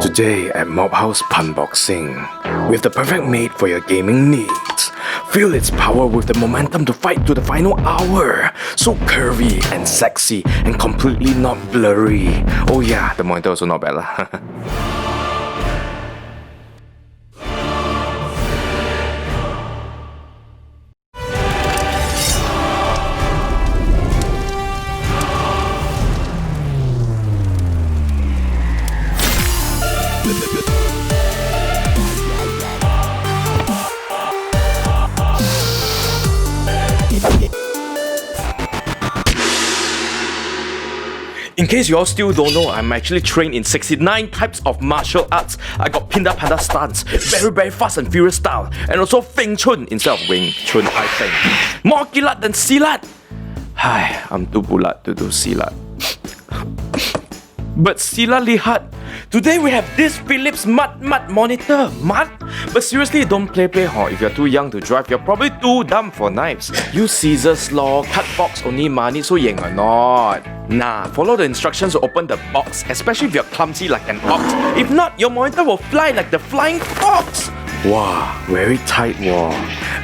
Today at Mobhouse Punboxing, we have the perfect mate for your gaming needs. Feel its power with the momentum to fight to the final hour. So curvy and sexy and completely not blurry. Oh yeah, the monitor also not bad lah. In case you all still don't know, I'm actually trained in 69 types of martial arts. I got Pinda Panda stance, very fast and furious style, and also Feng Chun instead of Wing Chun I think. More kilat than silat. Hi, I'm too bulat to do silat. But sila lihat. Today we have this Philips Mat monitor. Mat? But seriously, don't play huh? If you're too young to drive, you're probably too dumb for knives. Use scissors law, cut box only money, so yeng or not. Nah, follow the instructions to open the box, especially if you're clumsy like an ox. If not, your monitor will fly like the flying fox. Wow, very tight wall.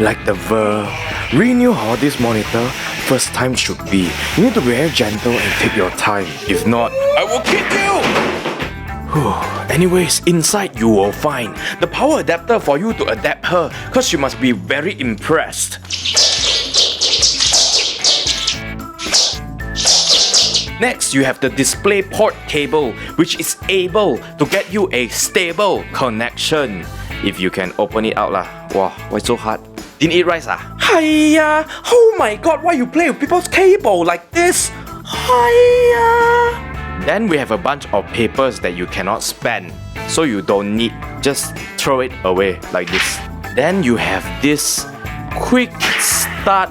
Like the verb. Renew this monitor, first time should be. You need to be very gentle and take your time. If not, I will kick you! Anyways, inside you will find the power adapter for you to adapt her, cause you must be very impressed. Next, you have the DisplayPort cable, which is able to get you a stable connection. If you can open it out lah. Wow, why so hard? Didn't eat rice ah? Hiya! Oh my god, why you play with people's cable like this? Hiya! Then we have a bunch of papers that you cannot spend, so you don't need. Just throw it away like this. Then you have this quick start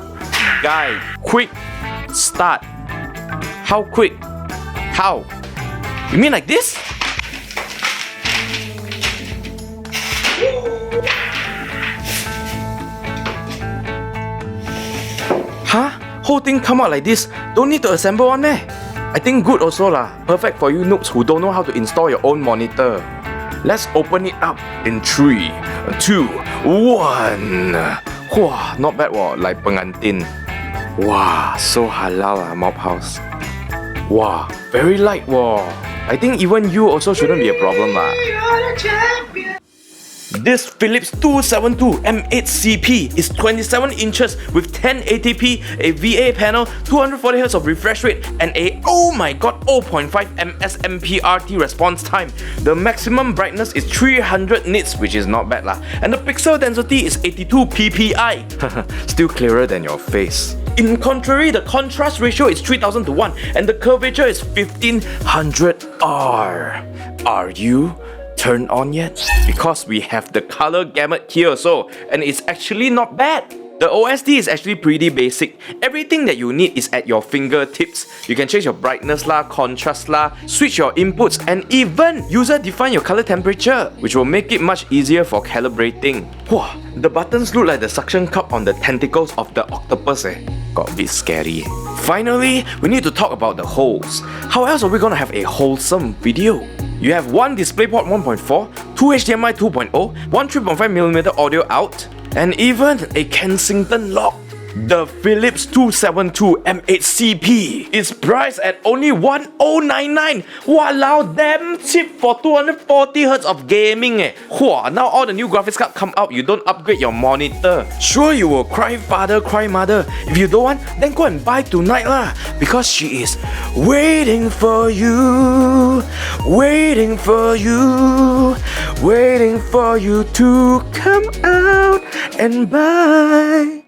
guide. Quick start. How quick? How? You mean like this? Huh? Whole thing come out like this? Don't need to assemble one meh? I think good also lah. Perfect for you noobs who don't know how to install your own monitor. Let's open it up in 3, 2, 1. Wow, not bad like pengantin. Wow, so halal Mobhouse. Wow, very light I think even you also shouldn't be a problem lah. This Philips 272 M8CP is 27 inches with 1080p, a VA panel, 240Hz of refresh rate, and a oh my god 0.5 ms MPRT response time. The maximum brightness is 300 nits, which is not bad lah, and the pixel density is 82 ppi. Still clearer than your face. In contrary, the contrast ratio is 3000 to 1 and the curvature is 1500 R. Are you turned on yet? Because we have the color gamut here also, and it's actually not bad. The OSD is actually pretty basic. Everything that you need is at your fingertips. You can change your brightness lah, contrast lah, switch your inputs, and even user define your color temperature, which will make it much easier for calibrating. Wow, the buttons look like the suction cup on the tentacles of the octopus Got a bit scary. Finally, we need to talk about the holes. How else are we gonna have a wholesome video? You have one DisplayPort 1.4, two HDMI 2.0, one 3.5mm audio out, and even a Kensington lock. The Philips 272 M8CP is priced at only 1099. Walao, damn cheap for 240Hz of gaming now all the new graphics card come out, you don't upgrade your monitor. Sure, you will cry father, cry mother. If you don't want, then go and buy tonight lah, because she is waiting for you, waiting for you, waiting for you to come out and buy.